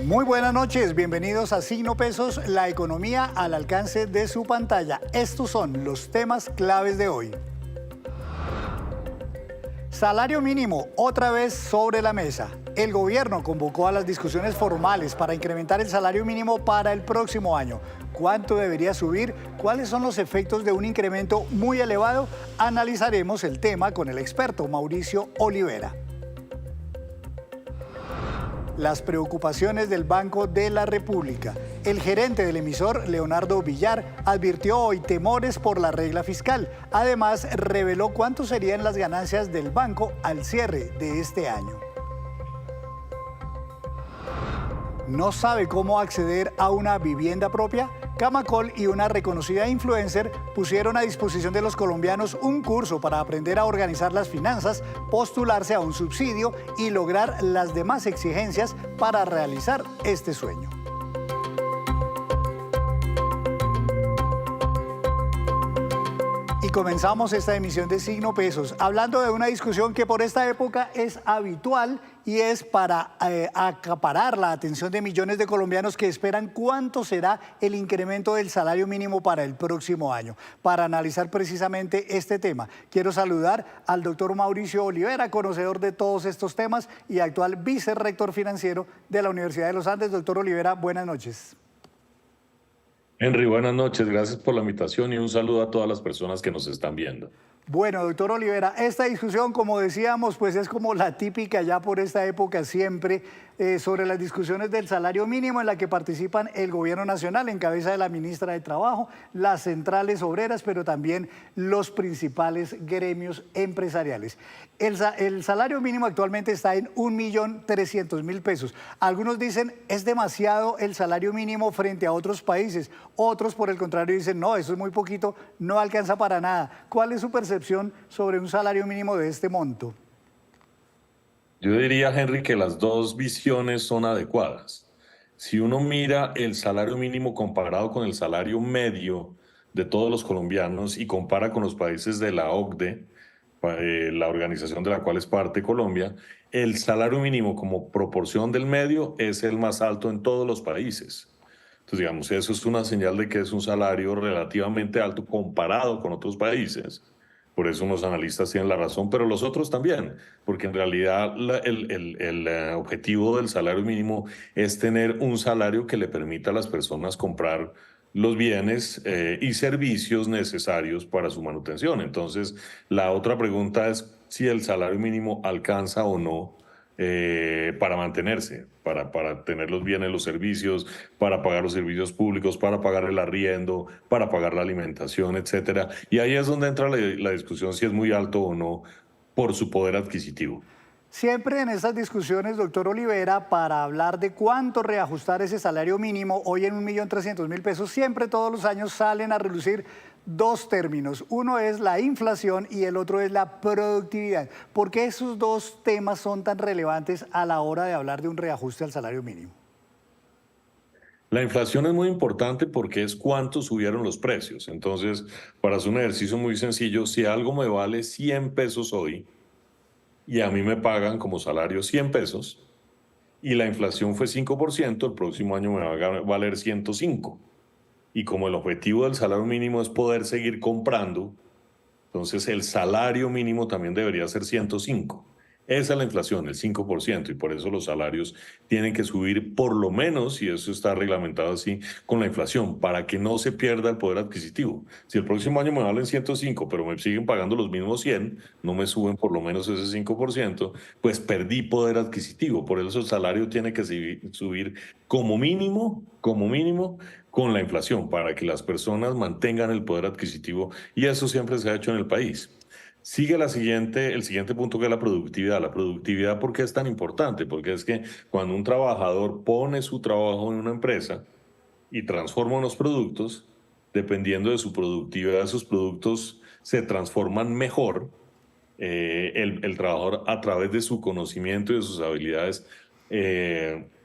Muy buenas noches, bienvenidos a Signo Pesos, la economía al alcance de su pantalla. Estos son los temas claves de hoy. Salario mínimo, otra vez sobre la mesa. El gobierno convocó a las discusiones formales para incrementar el salario mínimo para el próximo año. ¿Cuánto debería subir? ¿Cuáles son los efectos de un incremento muy elevado? Analizaremos el tema con el experto Mauricio Olivera. Las preocupaciones del Banco de la República. El gerente del emisor, Leonardo Villar, advirtió hoy temores por la regla fiscal. Además, reveló cuánto serían las ganancias del banco al cierre de este año. ¿No sabe cómo acceder a una vivienda propia? Camacol y una reconocida influencer pusieron a disposición de los colombianos un curso para aprender a organizar las finanzas, postularse a un subsidio y lograr las demás exigencias para realizar este sueño. Y comenzamos esta emisión de Signo Pesos hablando de una discusión que por esta época es habitual y es para acaparar la atención de millones de colombianos que esperan cuánto será el incremento del salario mínimo para el próximo año. Para analizar precisamente este tema, quiero saludar al doctor Mauricio Olivera, conocedor de todos estos temas y actual vicerrector financiero de la Universidad de los Andes. Doctor Olivera, buenas noches. Henry, buenas noches, gracias por la invitación y un saludo a todas las personas que nos están viendo. Bueno, doctor Olivera, esta discusión, como decíamos, pues es como la típica ya por esta época siempre, sobre las discusiones del salario mínimo en la que participan el gobierno nacional en cabeza de la ministra de Trabajo, las centrales obreras, pero también los principales gremios empresariales. El salario mínimo actualmente está en 1.300.000 pesos. Algunos dicen es demasiado el salario mínimo frente a otros países. Otros, por el contrario, dicen no, eso es muy poquito, no alcanza para nada. ¿Cuál es su percepción sobre un salario mínimo de este monto? Yo diría, Henry, que las dos visiones son adecuadas. Si uno mira el salario mínimo comparado con el salario medio de todos los colombianos y compara con los países de la OCDE, la organización de la cual es parte Colombia, el salario mínimo como proporción del medio es el más alto en todos los países. Entonces, digamos, eso es una señal de que es un salario relativamente alto comparado con otros países. Por eso unos analistas tienen la razón, pero los otros también, porque en realidad el objetivo del salario mínimo es tener un salario que le permita a las personas comprar los bienes y servicios necesarios para su manutención. Entonces, la otra pregunta es si el salario mínimo alcanza o no para mantenerse, para tener los bienes, los servicios, para pagar los servicios públicos, para pagar el arriendo, para pagar la alimentación, etcétera. Y ahí es donde entra la discusión si es muy alto o no por su poder adquisitivo. Siempre en estas discusiones, doctor Olivera, para hablar de cuánto reajustar ese salario mínimo, hoy en 1.300.000 pesos, siempre todos los años salen a relucir dos términos. Uno es la inflación y el otro es la productividad. ¿Por qué esos dos temas son tan relevantes a la hora de hablar de un reajuste al salario mínimo? La inflación es muy importante porque es cuánto subieron los precios. Entonces, para hacer un ejercicio muy sencillo, si algo me vale 100 pesos hoy, y a mí me pagan como salario 100 pesos y la inflación fue 5%, el próximo año me va a valer 105. Y como el objetivo del salario mínimo es poder seguir comprando, entonces el salario mínimo también debería ser 105. Esa es la inflación, el 5%, y por eso los salarios tienen que subir por lo menos, y eso está reglamentado así, con la inflación, para que no se pierda el poder adquisitivo. Si el próximo año me valen 105, pero me siguen pagando los mismos 100, no me suben por lo menos ese 5%, pues perdí poder adquisitivo. Por eso el salario tiene que subir como mínimo, con la inflación, para que las personas mantengan el poder adquisitivo, y eso siempre se ha hecho en el país. Sigue el siguiente punto, que es la productividad. La productividad, ¿por qué es tan importante? Porque es que cuando un trabajador pone su trabajo en una empresa y transforma unos productos, dependiendo de su productividad, esos productos se transforman mejor. El trabajador, a través de su conocimiento y de sus habilidades,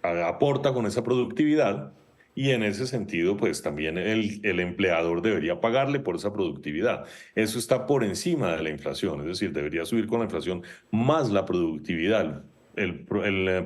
aporta con esa productividad. Y en ese sentido, pues también el empleador debería pagarle por esa productividad. Eso está por encima de la inflación, es decir, debería subir con la inflación más la productividad. el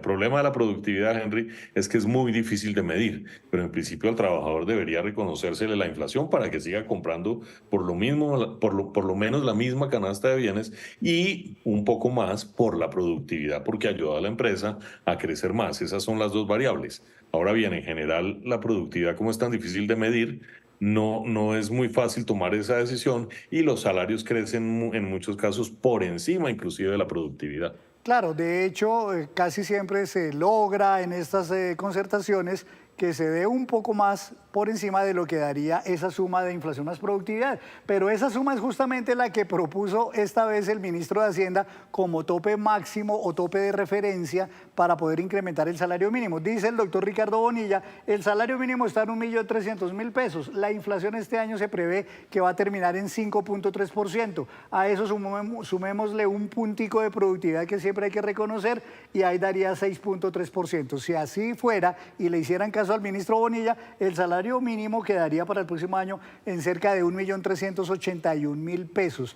problema de la productividad, Henry, es que es muy difícil de medir, pero en principio al trabajador debería reconocérsele la inflación para que siga comprando por lo mismo, por lo menos la misma canasta de bienes y un poco más por la productividad, porque ayuda a la empresa a crecer más. Esas son las dos variables. Ahora bien, en general, la productividad, como es tan difícil de medir, no es muy fácil tomar esa decisión y los salarios crecen en muchos casos por encima inclusive de la productividad. Claro, de hecho, casi siempre se logra en estas concertaciones que se dé un poco más por encima de lo que daría esa suma de inflación más productividad. Pero esa suma es justamente la que propuso esta vez el ministro de Hacienda como tope máximo o tope de referencia para poder incrementar el salario mínimo. Dice el doctor Ricardo Bonilla, el salario mínimo está en 1.300.000 pesos. La inflación este año se prevé que va a terminar en 5.3%. A eso sumémosle un puntico de productividad que siempre hay que reconocer y ahí daría 6.3%. Si así fuera y le hicieran caso al ministro Bonilla, el salario mínimo quedaría para el próximo año en cerca de 1.381.000 pesos.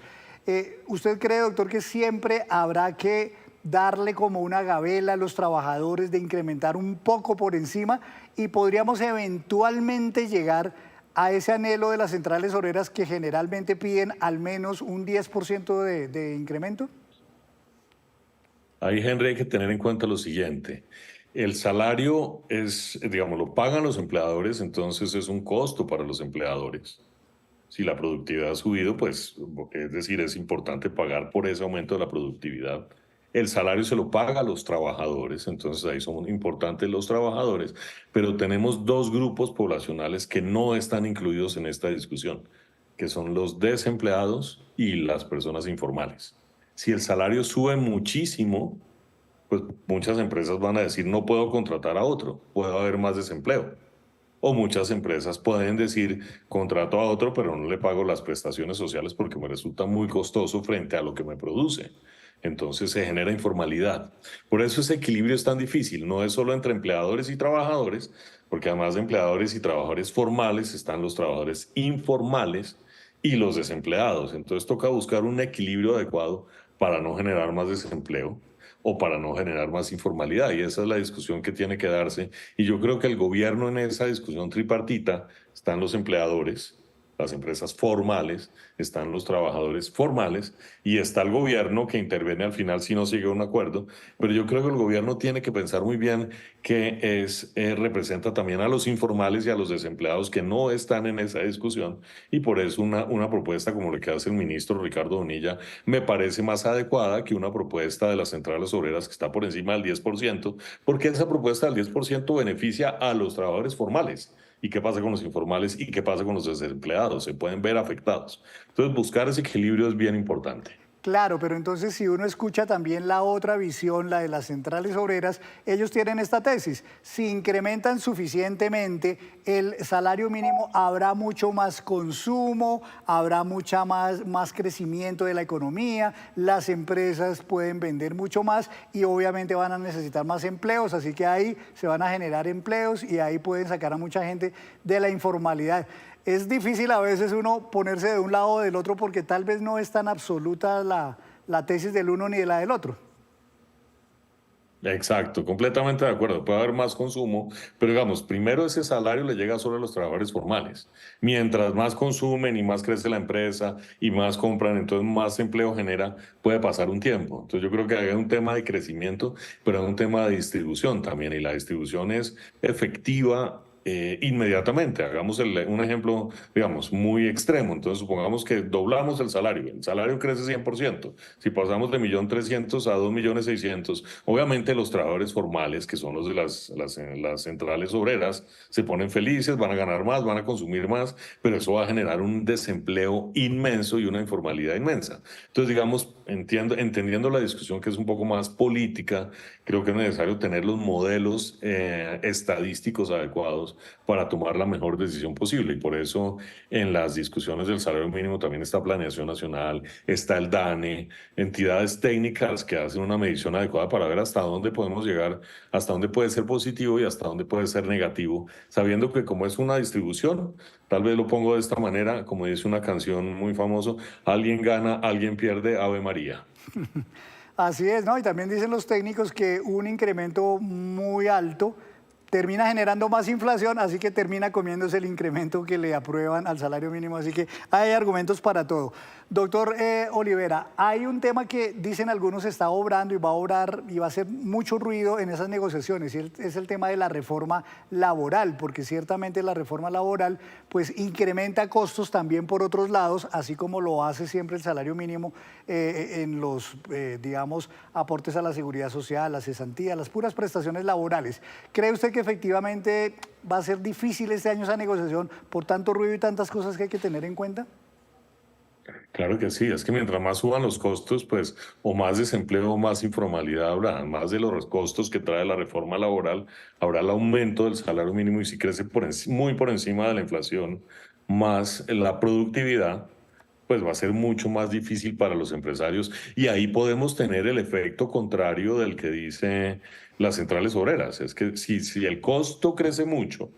¿Usted cree, doctor, que siempre habrá que darle como una gabela a los trabajadores de incrementar un poco por encima y podríamos eventualmente llegar a ese anhelo de las centrales obreras que generalmente piden al menos un 10% de incremento? Ahí, Henry, hay que tener en cuenta lo siguiente. El salario es, digamos, lo pagan los empleadores, entonces es un costo para los empleadores. Si la productividad ha subido, pues, es decir, es importante pagar por ese aumento de la productividad. El salario se lo paga a los trabajadores, entonces ahí son importantes los trabajadores, pero tenemos dos grupos poblacionales que no están incluidos en esta discusión, que son los desempleados y las personas informales. Si el salario sube muchísimo, pues muchas empresas van a decir, no puedo contratar a otro, puede haber más desempleo. O muchas empresas pueden decir, contrato a otro, pero no le pago las prestaciones sociales porque me resulta muy costoso frente a lo que me produce. Entonces se genera informalidad. Por eso ese equilibrio es tan difícil. No es solo entre empleadores y trabajadores, porque además de empleadores y trabajadores formales están los trabajadores informales y los desempleados. Entonces toca buscar un equilibrio adecuado para no generar más desempleo o para no generar más informalidad. Y esa es la discusión que tiene que darse. Y yo creo que el gobierno en esa discusión tripartita están los empleadores, las empresas formales, están los trabajadores formales y está el gobierno que interviene al final si no sigue un acuerdo. Pero yo creo que el gobierno tiene que pensar muy bien que representa también a los informales y a los desempleados que no están en esa discusión y por eso una propuesta como la que hace el ministro Ricardo Bonilla me parece más adecuada que una propuesta de las centrales obreras que está por encima del 10%, porque esa propuesta del 10% beneficia a los trabajadores formales. ¿Y qué pasa con los informales? ¿Y qué pasa con los desempleados? Se pueden ver afectados. Entonces, buscar ese equilibrio es bien importante. Claro, pero entonces si uno escucha también la otra visión, la de las centrales obreras, ellos tienen esta tesis. Si incrementan suficientemente el salario mínimo, habrá mucho más consumo, habrá más crecimiento de la economía, las empresas pueden vender mucho más y obviamente van a necesitar más empleos, así que ahí se van a generar empleos y ahí pueden sacar a mucha gente de la informalidad. Es difícil a veces uno ponerse de un lado o del otro porque tal vez no es tan absoluta la tesis del uno ni de la del otro. Exacto, completamente de acuerdo. Puede haber más consumo, pero digamos, primero ese salario le llega solo a los trabajadores formales. Mientras más consumen y más crece la empresa y más compran, entonces más empleo genera, puede pasar un tiempo. Entonces yo creo que hay un tema de crecimiento, pero hay un tema de distribución también y la distribución es efectiva. Inmediatamente, hagamos un ejemplo, digamos, muy extremo. Entonces, supongamos que doblamos el salario crece 100%. Si pasamos de 1.300.000 a 2.600.000, obviamente los trabajadores formales, que son los de las centrales obreras, se ponen felices, van a ganar más, van a consumir más, pero eso va a generar un desempleo inmenso y una informalidad inmensa. Entonces, digamos, entendiendo la discusión que es un poco más política, creo que es necesario tener los modelos estadísticos adecuados para tomar la mejor decisión posible. Y por eso en las discusiones del salario mínimo también está Planeación Nacional, está el DANE, entidades técnicas que hacen una medición adecuada para ver hasta dónde podemos llegar, hasta dónde puede ser positivo y hasta dónde puede ser negativo, sabiendo que como es una distribución, tal vez lo pongo de esta manera, como dice una canción muy famosa, alguien gana, alguien pierde, Ave María. Así es, ¿no? Y también dicen los técnicos que un incremento muy alto termina generando más inflación, así que termina comiéndose el incremento que le aprueban al salario mínimo, así que hay argumentos para todo. Doctor Olivera, hay un tema que dicen algunos está obrando y va a obrar y va a hacer mucho ruido en esas negociaciones, y es el tema de la reforma laboral, porque ciertamente la reforma laboral pues incrementa costos también por otros lados, así como lo hace siempre el salario mínimo en los, digamos, aportes a la seguridad social, la cesantía, las puras prestaciones laborales. ¿Cree usted que efectivamente va a ser difícil este año esa negociación por tanto ruido y tantas cosas que hay que tener en cuenta? Claro que sí, es que mientras más suban los costos, pues o más desempleo o más informalidad habrá, más de los costos que trae la reforma laboral, habrá el aumento del salario mínimo y si crece muy por encima de la inflación, más la productividad, pues va a ser mucho más difícil para los empresarios y ahí podemos tener el efecto contrario del que dice las centrales obreras. Es que si el costo crece mucho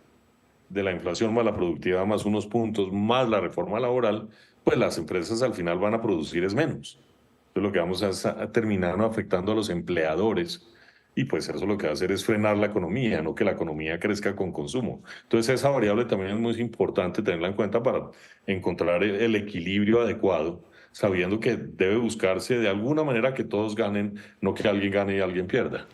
de la inflación más la productividad más unos puntos más la reforma laboral, pues las empresas al final van a producir es menos. Entonces lo que vamos a terminar afectando a los empleadores y pues eso lo que va a hacer es frenar la economía, no que la economía crezca con consumo. Entonces esa variable también es muy importante tenerla en cuenta para encontrar el equilibrio adecuado, sabiendo que debe buscarse de alguna manera que todos ganen, no que alguien gane y alguien pierda.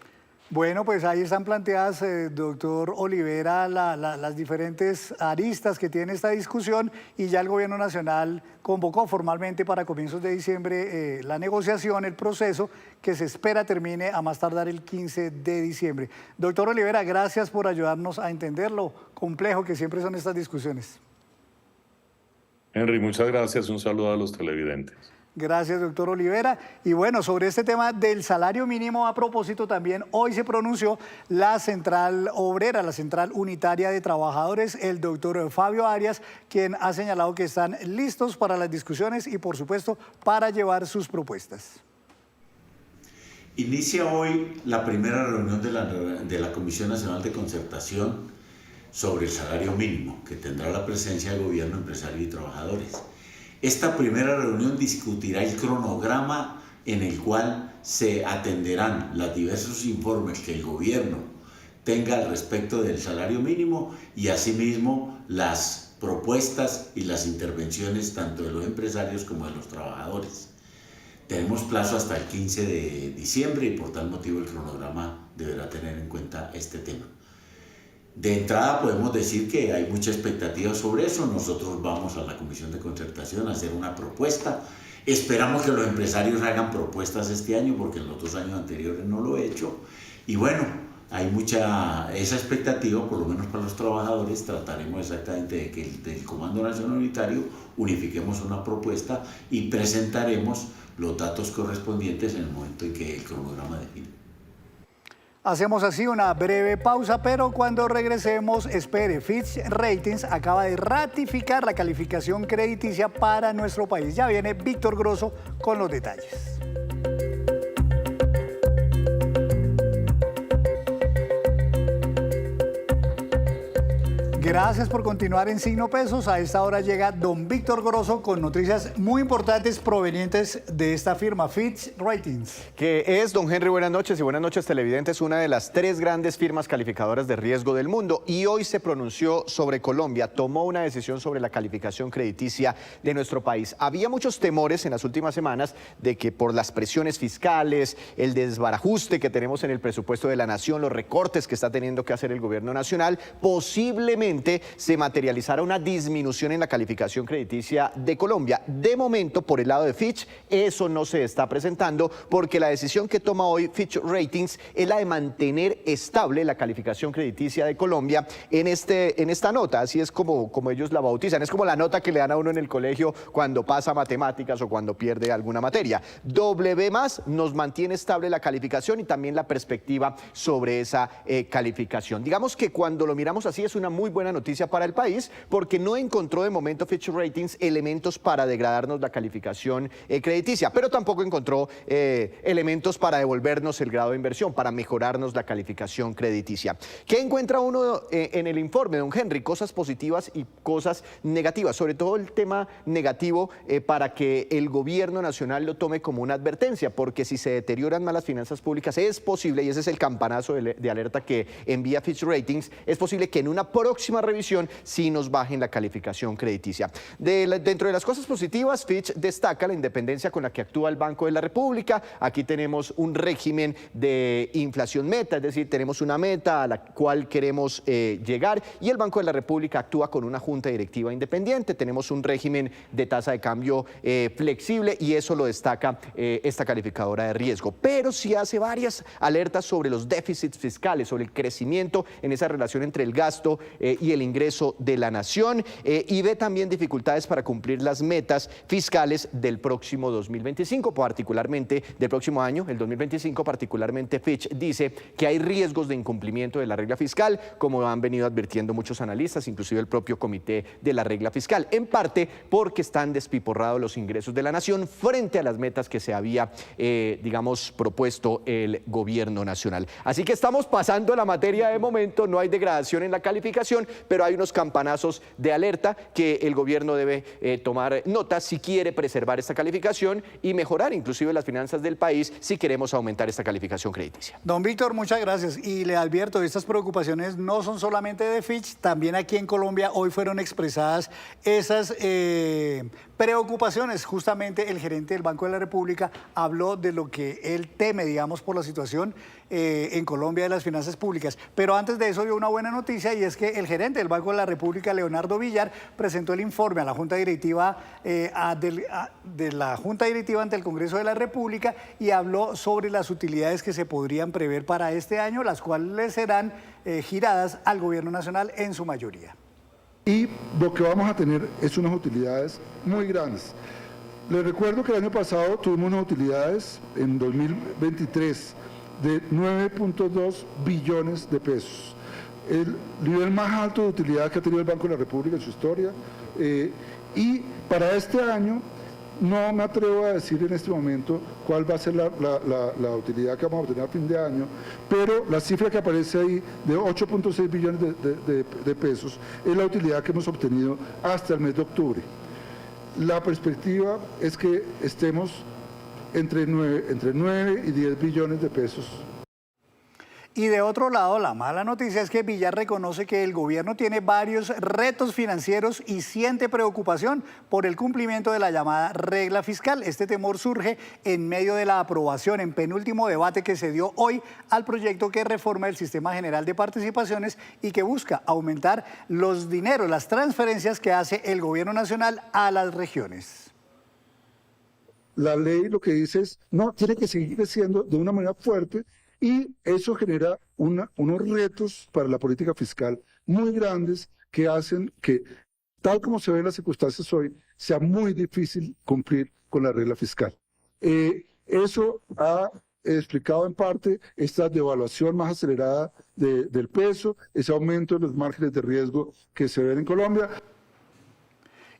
Bueno, pues ahí están planteadas, doctor Olivera, las diferentes aristas que tiene esta discusión y ya el Gobierno Nacional convocó formalmente para comienzos de diciembre la negociación, el proceso que se espera termine a más tardar el 15 de diciembre. Doctor Olivera, gracias por ayudarnos a entender lo complejo que siempre son estas discusiones. Henry, muchas gracias. Un saludo a los televidentes. Gracias, doctor Olivera. Y bueno, sobre este tema del salario mínimo, a propósito, también hoy se pronunció la Central Obrera, la Central Unitaria de Trabajadores, el doctor Fabio Arias, quien ha señalado que están listos para las discusiones y, por supuesto, para llevar sus propuestas. Inicia hoy la primera reunión de la Comisión Nacional de Concertación sobre el salario mínimo, que tendrá la presencia del gobierno, empresario y trabajadores. Esta primera reunión discutirá el cronograma en el cual se atenderán los diversos informes que el gobierno tenga al respecto del salario mínimo y asimismo las propuestas y las intervenciones tanto de los empresarios como de los trabajadores. Tenemos plazo hasta el 15 de diciembre y por tal motivo el cronograma deberá tener en cuenta este tema. De entrada podemos decir que hay mucha expectativa sobre eso. Nosotros vamos a la Comisión de Concertación a hacer una propuesta. Esperamos que los empresarios hagan propuestas este año porque en los 2 años anteriores no lo he hecho. Y bueno, hay esa expectativa, por lo menos para los trabajadores. Trataremos exactamente de que del Comando Nacional Unitario unifiquemos una propuesta y presentaremos los datos correspondientes en el momento en que el cronograma define. Hacemos así una breve pausa, pero cuando regresemos, espere, Fitch Ratings acaba de ratificar la calificación crediticia para nuestro país. Ya viene Víctor Grosso con los detalles. Gracias por continuar en Signo Pesos. A esta hora llega don Víctor Grosso con noticias muy importantes provenientes de esta firma, Fitch Ratings. Que es, don Henry, buenas noches y buenas noches televidentes, una de las 3 grandes firmas calificadoras de riesgo del mundo y hoy se pronunció sobre Colombia, tomó una decisión sobre la calificación crediticia de nuestro país. Había muchos temores en las últimas semanas de que por las presiones fiscales, el desbarajuste que tenemos en el presupuesto de la nación, los recortes que está teniendo que hacer el gobierno nacional, posiblemente se materializará una disminución en la calificación crediticia de Colombia. De momento, por el lado de Fitch, eso no se está presentando porque la decisión que toma hoy Fitch Ratings es la de mantener estable la calificación crediticia de Colombia en esta nota. Así es como ellos la bautizan. Es como la nota que le dan a uno en el colegio cuando pasa matemáticas o cuando pierde alguna materia. W+ nos mantiene estable la calificación y también la perspectiva sobre esa calificación. Digamos que cuando lo miramos así es una muy buena buena noticia para el país porque no encontró de momento Fitch Ratings elementos para degradarnos la calificación crediticia, pero tampoco encontró elementos para devolvernos el grado de inversión, para mejorarnos la calificación crediticia. ¿Qué encuentra uno en el informe, don Henry? Cosas positivas y cosas negativas, sobre todo el tema negativo para que el gobierno nacional lo tome como una advertencia, porque si se deterioran más las finanzas públicas es posible, y ese es el campanazo de alerta que envía Fitch Ratings, es posible que en una próxima revisión sí nos bajen la calificación crediticia. Dentro de las cosas positivas, Fitch destaca la independencia con la que actúa el Banco de la República. Aquí tenemos un régimen de inflación meta, es decir, tenemos una meta a la cual queremos llegar, y el Banco de la República actúa con una junta directiva independiente. Tenemos un régimen de tasa de cambio flexible, y eso lo destaca esta calificadora de riesgo. Pero sí hace varias alertas sobre los déficits fiscales, sobre el crecimiento en esa relación entre el gasto y el ingreso de la nación, y ve también dificultades para cumplir las metas fiscales del próximo 2025, particularmente del próximo año, el 2025 particularmente. Fitch dice que hay riesgos de incumplimiento de la regla fiscal, como han venido advirtiendo muchos analistas, inclusive el propio comité de la regla fiscal, en parte porque están despiporrados los ingresos de la nación frente a las metas que se había, digamos, propuesto el gobierno nacional. Así que estamos pasando la materia de momento, no hay degradación en la calificación, pero hay unos campanazos de alerta que el gobierno debe tomar nota si quiere preservar esta calificación y mejorar inclusive las finanzas del país si queremos aumentar esta calificación crediticia. Don Víctor, muchas gracias. Y le advierto, estas preocupaciones no son solamente de Fitch, también aquí en Colombia hoy fueron expresadas esas preocupaciones. Justamente el gerente del Banco de la República habló de lo que él teme, digamos, por la situación en Colombia de las finanzas públicas. Pero antes de eso dio una buena noticia, y es que el gerente del Banco de la República, Leonardo Villar, presentó el informe a la Junta Directiva de la Junta Directiva ante el Congreso de la República, y habló sobre las utilidades que se podrían prever para este año, las cuales serán giradas al gobierno nacional en su mayoría. Y lo que vamos a tener es unas utilidades muy grandes. Les recuerdo que el año pasado tuvimos unas utilidades en 2023 de 9.2 billones de pesos. El nivel más alto de utilidad que ha tenido el Banco de la República en su historia. Y para este año no me atrevo a decir en este momento cuál va a ser la utilidad que vamos a obtener a fin de año, pero la cifra que aparece ahí de 8.6 billones de pesos es la utilidad que hemos obtenido hasta el mes de octubre. La perspectiva es que estemos entre 9 y 10 billones de pesos. Y de otro lado, la mala noticia es que Villar reconoce que el gobierno tiene varios retos financieros y siente preocupación por el cumplimiento de la llamada regla fiscal. Este temor surge en medio de la aprobación en penúltimo debate que se dio hoy al proyecto que reforma el Sistema General de Participaciones y que busca aumentar los dineros, las transferencias que hace el gobierno nacional a las regiones. La ley lo que dice es, no, tiene que seguir creciendo de una manera fuerte, y eso genera unos retos para la política fiscal muy grandes que hacen que, tal como se ven las circunstancias hoy, sea muy difícil cumplir con la regla fiscal. Eso ha explicado en parte esta devaluación más acelerada del peso, ese aumento de los márgenes de riesgo que se ven en Colombia.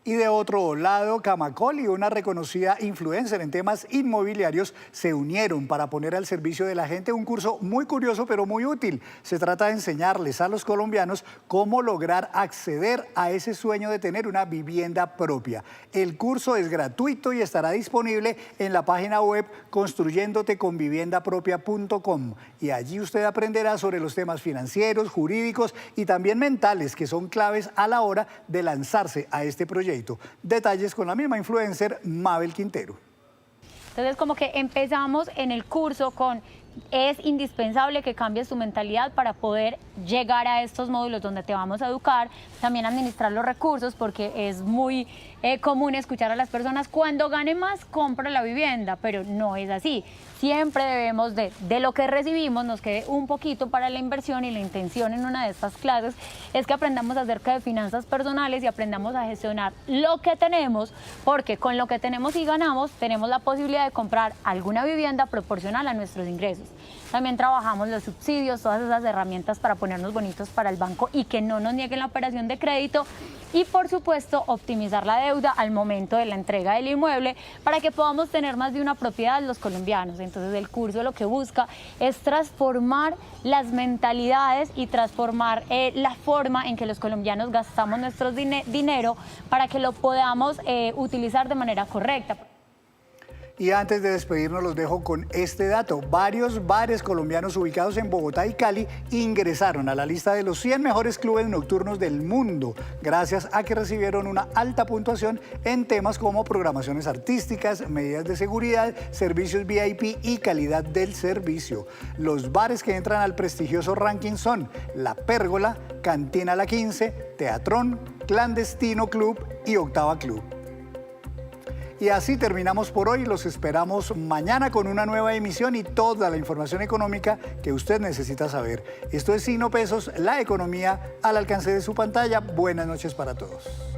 Y de otro lado, Camacol y una reconocida influencer en temas inmobiliarios se unieron para poner al servicio de la gente un curso muy curioso pero muy útil. Se trata de enseñarles a los colombianos cómo lograr acceder a ese sueño de tener una vivienda propia. El curso es gratuito y estará disponible en la página web construyendoteconviviendapropia.com, y allí usted aprenderá sobre los temas financieros, jurídicos y también mentales que son claves a la hora de lanzarse a este proyecto. Detalles con la misma influencer, Mabel Quintero. Entonces, como que empezamos en el curso con: es indispensable que cambies tu mentalidad para poder llegar a estos módulos donde te vamos a educar, también administrar los recursos, porque es muy común escuchar a las personas: cuando gane más, compra la vivienda, pero no es así. Siempre debemos de lo que recibimos nos quede un poquito para la inversión, y la intención en una de estas clases es que aprendamos acerca de finanzas personales y aprendamos a gestionar lo que tenemos, porque con lo que tenemos y ganamos tenemos la posibilidad de comprar alguna vivienda proporcional a nuestros ingresos. También trabajamos los subsidios, todas esas herramientas para ponernos bonitos para el banco y que no nos nieguen la operación de crédito. Y por supuesto, optimizar la deuda al momento de la entrega del inmueble para que podamos tener más de una propiedad los colombianos. Entonces el curso lo que busca es transformar las mentalidades y transformar la forma en que los colombianos gastamos nuestro dinero para que lo podamos utilizar de manera correcta. Y antes de despedirnos los dejo con este dato. Varios bares colombianos ubicados en Bogotá y Cali ingresaron a la lista de los 100 mejores clubes nocturnos del mundo, gracias a que recibieron una alta puntuación en temas como programaciones artísticas, medidas de seguridad, servicios VIP y calidad del servicio. Los bares que entran al prestigioso ranking son La Pérgola, Cantina La 15, Teatrón, Clandestino Club y Octava Club. Y así terminamos por hoy. Los esperamos mañana con una nueva emisión y toda la información económica que usted necesita saber. Esto es Signo Pesos, la economía al alcance de su pantalla. Buenas noches para todos.